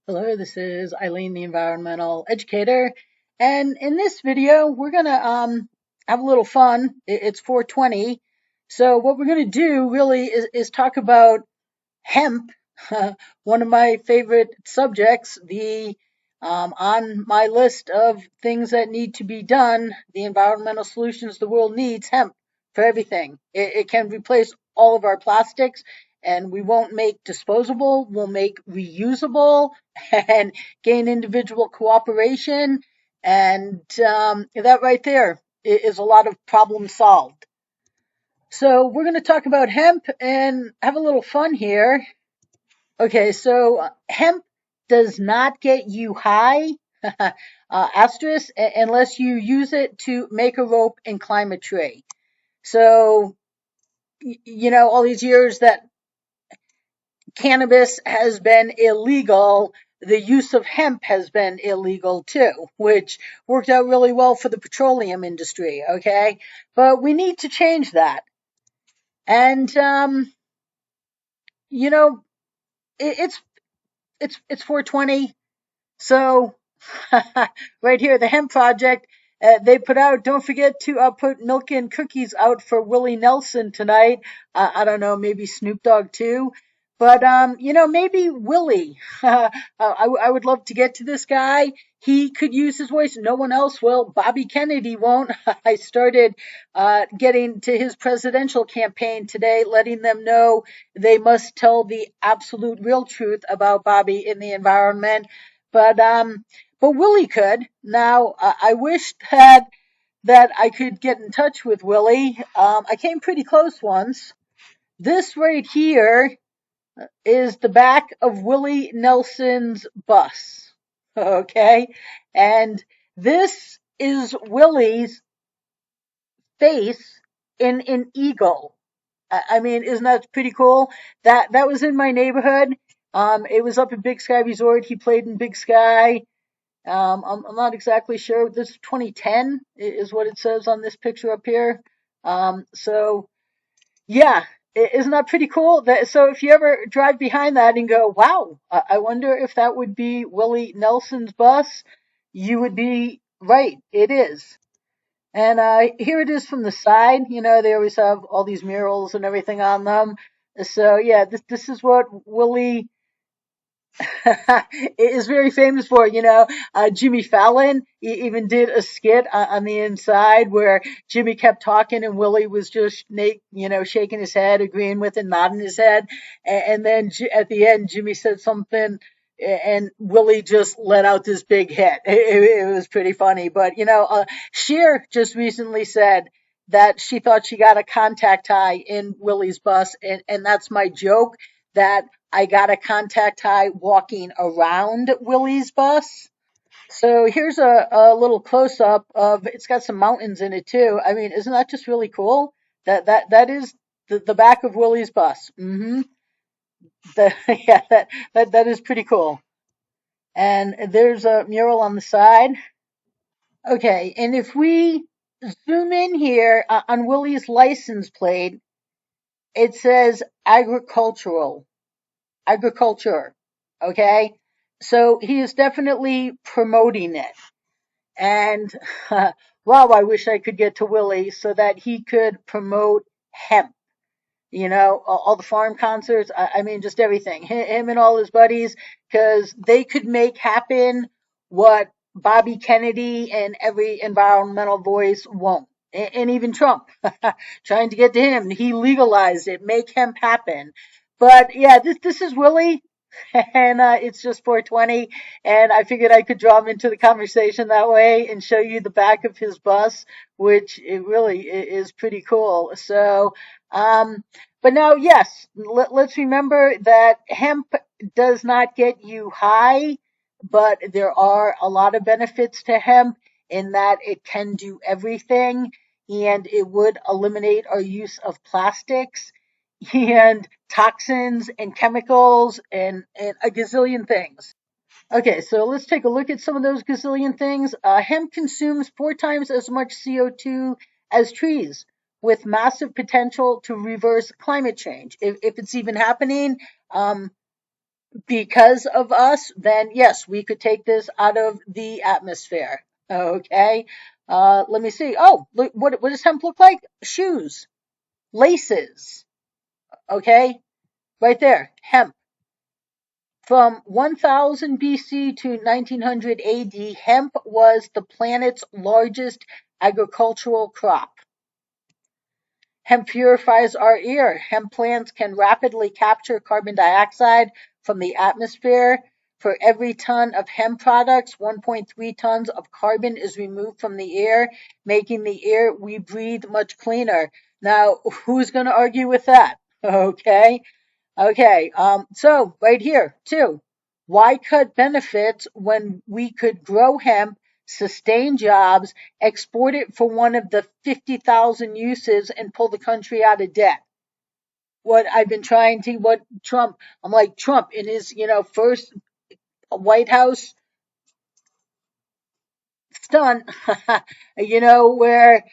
Hello, this is Eileen, the environmental educator, and in this video, we're gonna have a little fun. It's 420, so what we're gonna do really is talk about hemp, one of my favorite subjects. The On my list of things that need to be done, the environmental solutions the world needs, hemp for everything. It can replace all of our plastics, and we won't make disposable. We'll make reusable and gain individual cooperation, and that right there is a lot of problems solved. So we're going to talk about hemp and have a little fun here. Okay, so hemp does not get you high, asterisk, unless you use it to make a rope and climb a tree. So, all these years that cannabis has been illegal, the use of hemp has been illegal too, which worked out really well for the petroleum industry, okay? But we need to change that. And, you know, it's, it's 420. So right here, the Hemp Project, they put out, don't forget to put milk and cookies out for Willie Nelson tonight. I don't know, maybe Snoop Dogg too. But, maybe Willie. I would love to get to this guy. He could use his voice. No one else will. Bobby Kennedy won't. I started getting to his presidential campaign today, letting them know they must tell the absolute real truth about Bobby in the environment. But Willie could. Now, I wish that I could get in touch with Willie. I came pretty close once. This right here is the back of Willie Nelson's bus. Okay? And this is Willie's face in an eagle. I mean, isn't that pretty cool? That was in my neighborhood. It was up at Big Sky Resort. He played in Big Sky. I'm not exactly sure. This is 2010 is what it says on this picture up here. So yeah, isn't that pretty cool? So if you ever drive behind that and go, wow, I wonder if that would be Willie Nelson's bus, you would be right. It is. And here it is from the side. They always have all these murals and everything on them. So yeah, this is what Willie is very famous for. Jimmy Fallon even did a skit on the inside where Jimmy kept talking and Willie was just, shaking his head, agreeing with it, nodding his head. And then at the end, Jimmy said something and Willie just let out this big hit. It was pretty funny. But, Cher just recently said that she thought she got a contact high in Willie's bus. And that's my joke, that I got a contact high walking around Willie's bus. So here's a little close up of, it's got some mountains in it too. I mean, isn't that just really cool? That is the back of Willie's bus. Yeah, that is pretty cool. And there's a mural on the side. Okay, and if we zoom in here on Willie's license plate, it says agriculture. Okay, so he is definitely promoting it. And wow, I wish I could get to Willie so that he could promote hemp. All the farm concerts. I mean, just everything. Him and all his buddies, because they could make happen what Bobby Kennedy and every environmental voice won't. And even Trump, trying to get to him. He legalized it, make hemp happen. But yeah, this is Willie, and it's just 420, and I figured I could draw him into the conversation that way and show you the back of his bus, which it really is pretty cool. So, but now, yes, let's remember that hemp does not get you high, but there are a lot of benefits to hemp in that it can do everything, and it would eliminate our use of plastics and toxins and chemicals and a gazillion things. Okay, so let's take a look at some of those gazillion things. Hemp consumes 4 times as much CO2 as trees, with massive potential to reverse climate change. If it's even happening, um, because of us, then yes, we could take this out of the atmosphere. Okay. Let me see. Oh, look, what does hemp look like? Shoes, laces. Okay. Right there. Hemp. From 1000 BC to 1900 AD, hemp was the planet's largest agricultural crop. Hemp purifies our air. Hemp plants can rapidly capture carbon dioxide from the atmosphere. For every ton of hemp products, 1.3 tons of carbon is removed from the air, making the air we breathe much cleaner. Now, who's going to argue with that? Okay. Okay, so right here, too. Why cut benefits when we could grow hemp, sustain jobs, export it for one of the 50,000 uses, and pull the country out of debt? What Trump, I'm like, Trump in his, first White House stunt, where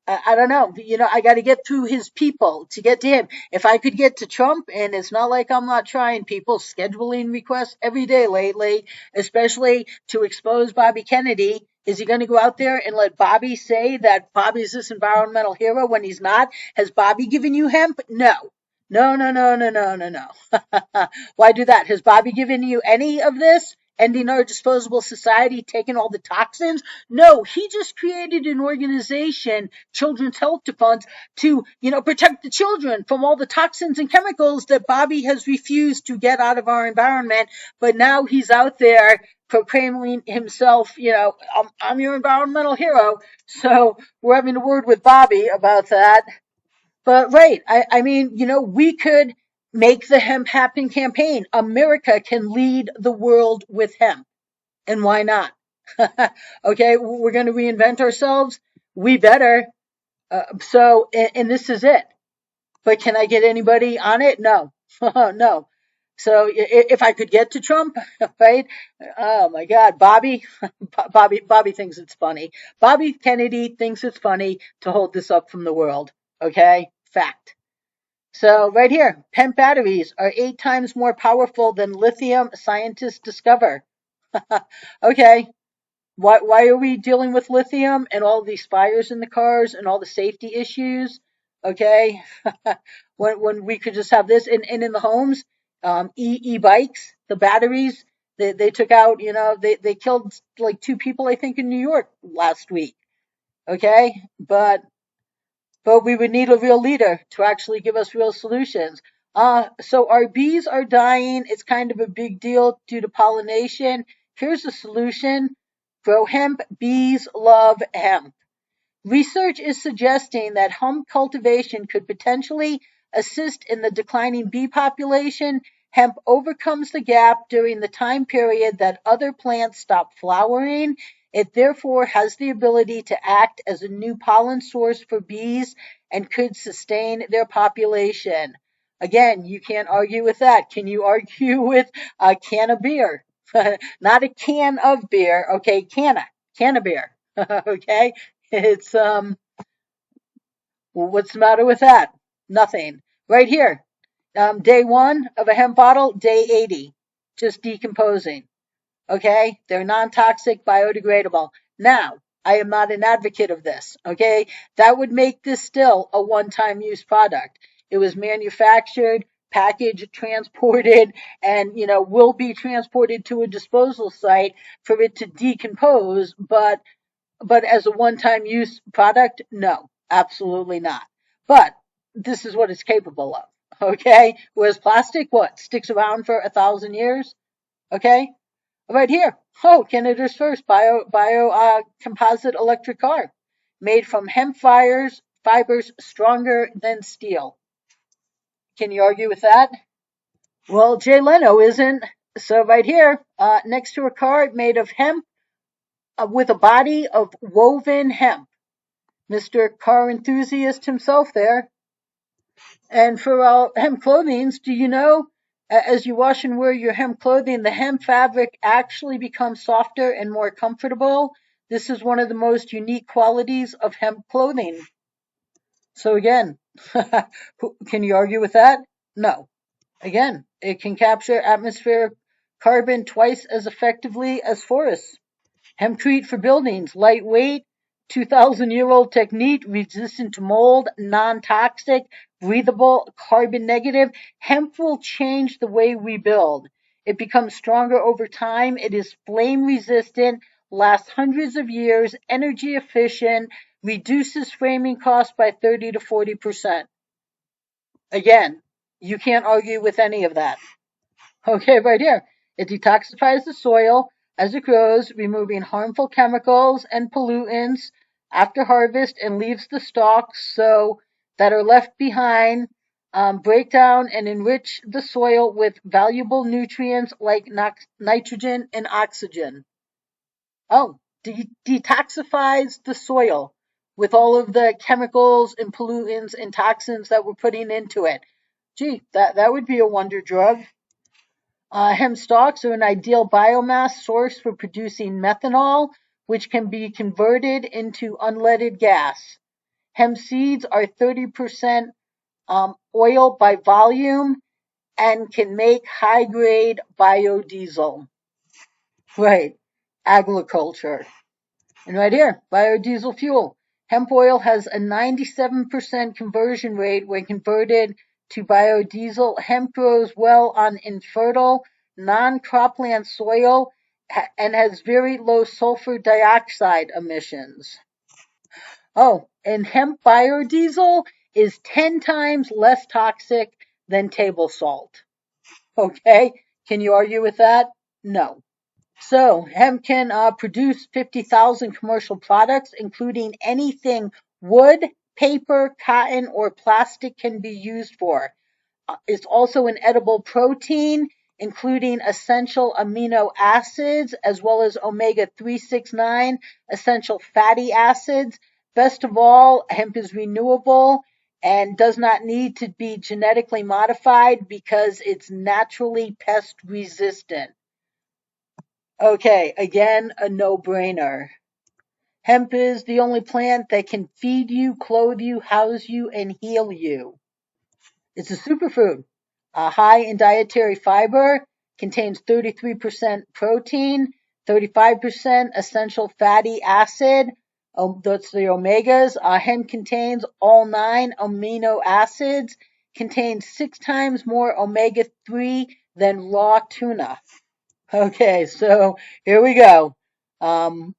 I don't know. I got to get through his people to get to him. If I could get to Trump, and it's not like I'm not trying, people scheduling requests every day lately, especially to expose Bobby Kennedy. Is he going to go out there and let Bobby say that Bobby's this environmental hero when he's not? Has Bobby given you hemp? No. No, no, no, no, no, no, no. Why do that? Has Bobby given you any of this? Ending our disposable society, taking all the toxins? No, he just created an organization, Children's Health Funds, to, protect the children from all the toxins and chemicals that Bobby has refused to get out of our environment. But now he's out there proclaiming himself, I'm your environmental hero. So we're having a word with Bobby about that. But right, I mean, we could make the Hemp Happen campaign. America can lead the world with hemp. And why not? Okay, we're going to reinvent ourselves. We better. And this is it. But can I get anybody on it? No. No. So if I could get to Trump, right? Oh my God, Bobby, Bobby thinks it's funny. Bobby Kennedy thinks it's funny to hold this up from the world. Okay, fact. So right here, hemp batteries are 8 times more powerful than lithium, scientists discover. Okay, why are we dealing with lithium and all these fires in the cars and all the safety issues? Okay, when we could just have this and in the homes, e-bikes, the batteries, they took out, they killed like 2 people, I think, in New York last week. Okay, but we would need a real leader to actually give us real solutions. So our bees are dying. It's kind of a big deal due to pollination. Here's the solution. Grow hemp. Bees love hemp. Research is suggesting that hemp cultivation could potentially assist in the declining bee population. Hemp overcomes the gap during the time period that other plants stop flowering. It therefore has the ability to act as a new pollen source for bees and could sustain their population. Again, you can't argue with that. Can you argue with a can of beer? Not a can of beer, okay, can of beer. Okay? It's what's the matter with that? Nothing. Right here. Day 1 of a hemp bottle, day 80. Just decomposing. Okay? They're non-toxic, biodegradable. Now, I am not an advocate of this. Okay? That would make this still a one-time use product. It was manufactured, packaged, transported, and will be transported to a disposal site for it to decompose, but as a one-time use product, no, absolutely not. But this is what it's capable of. Okay, whereas plastic, what, sticks around for 1,000 years? Okay, right here. Oh, Canada's first composite electric car, made from hemp fibers stronger than steel. Can you argue with that? Well, Jay Leno isn't. So right here, next to a car made of hemp, with a body of woven hemp. Mr. Car Enthusiast himself there. And for hemp clothing, do you know, as you wash and wear your hemp clothing, the hemp fabric actually becomes softer and more comfortable. This is one of the most unique qualities of hemp clothing. So again, can you argue with that? No. Again, it can capture atmospheric carbon twice as effectively as forests. Hempcrete for buildings, lightweight, 2,000-year-old technique, resistant to mold, non-toxic, breathable, carbon negative. Hemp will change the way we build. It becomes stronger over time. It is flame resistant, lasts hundreds of years, energy efficient, reduces framing costs by 30 to 40%. Again, you can't argue with any of that. Okay, right here. It detoxifies the soil as it grows, removing harmful chemicals and pollutants after harvest, and leaves the stalks so that are left behind break down and enrich the soil with valuable nutrients like nitrogen and oxygen. Oh, detoxifies the soil with all of the chemicals and pollutants and toxins that we're putting into it. Gee, that would be a wonder drug. Hemp stalks are an ideal biomass source for producing methanol, which can be converted into unleaded gas. Hemp seeds are 30% oil by volume and can make high grade biodiesel. Right, agriculture. And right here, biodiesel fuel. Hemp oil has a 97% conversion rate when converted to biodiesel. Hemp grows well on infertile, non-cropland soil and has very low sulfur dioxide emissions. Oh, and hemp biodiesel is 10 times less toxic than table salt. Okay, can you argue with that? No. So hemp can produce 50,000 commercial products, including anything wood, paper, cotton, or plastic can be used for. It's also an edible protein, including essential amino acids, as well as omega 369 essential fatty acids. Best of all, hemp is renewable and does not need to be genetically modified because it's naturally pest resistant. Okay, again, a no-brainer. Hemp is the only plant that can feed you, clothe you, house you, and heal you. It's a superfood. High in dietary fiber, contains 33% protein, 35% essential fatty acid. That's the omegas. Hemp contains all 9 amino acids, contains 6 times more omega 3 than raw tuna. Okay, so here we go.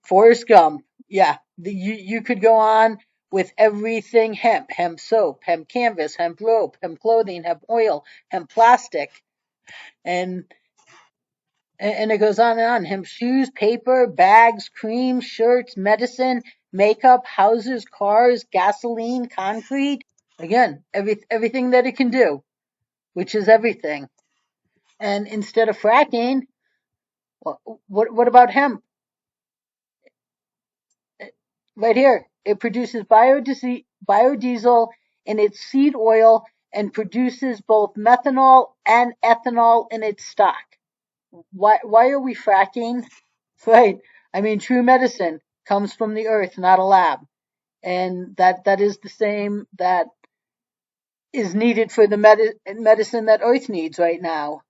Forrest Gump. Yeah, you could go on with everything hemp, hemp soap, hemp canvas, hemp rope, hemp clothing, hemp oil, hemp plastic, and and it goes on and on. Hemp shoes, paper, bags, cream, shirts, medicine, makeup, houses, cars, gasoline, concrete. Again, everything that it can do, which is everything. And instead of fracking, what about hemp? Right here, it produces biodiesel in its seed oil and produces both methanol and ethanol in its stock. Why are we fracking? Right. I mean, true medicine comes from the earth, not a lab. And that is the same that is needed for the medicine that earth needs right now.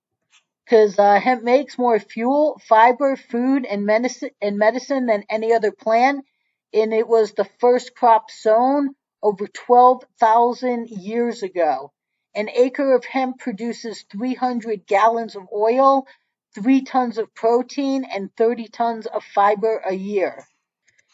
Because hemp makes more fuel, fiber, food, and medicine than any other plant, and it was the first crop sown over 12,000 years ago. An acre of hemp produces 300 gallons of oil, 3 tons of protein, and 30 tons of fiber a year.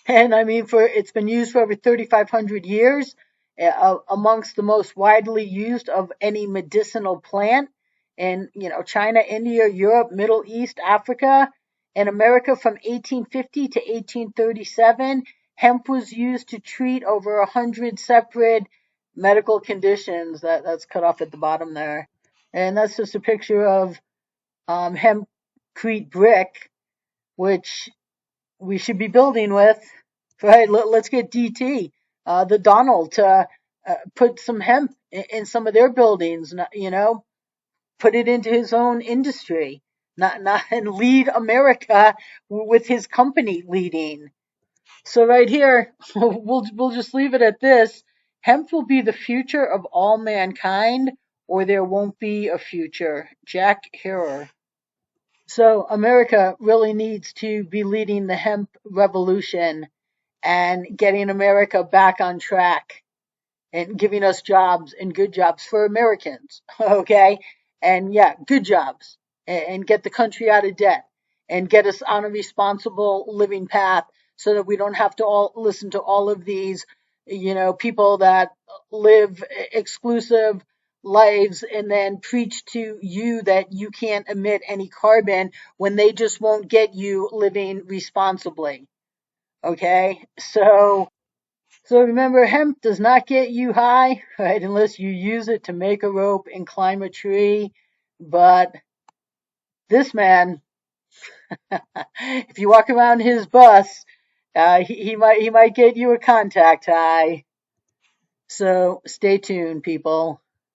And I mean, for it's been used for over 3,500 years, amongst the most widely used of any medicinal plant in China, India, Europe, Middle East, Africa, and America from 1850 to 1837. Hemp was used to treat over 100 separate medical conditions. That's cut off at the bottom there, and that's just a picture of hempcrete brick, which we should be building with. Right, let's get DT, the Donald, to put some hemp in some of their buildings. Put it into his own industry, not and lead America with his company leading. So right here, we'll just leave it at this. Hemp will be the future of all mankind. or there won't be a future. Jack Herer. So America really needs to be leading the hemp revolution and getting America back on track and giving us jobs and good jobs for Americans. Okay. And yeah, good jobs and get the country out of debt and get us on a responsible living path so that we don't have to all listen to all of these, people that live exclusive lives and then preach to you that you can't emit any carbon when they just won't get you living responsibly. Okay. So remember, hemp does not get you high, right? Unless you use it to make a rope and climb a tree. But this man, if you walk around his bus, he might get you a contact high. So stay tuned, people.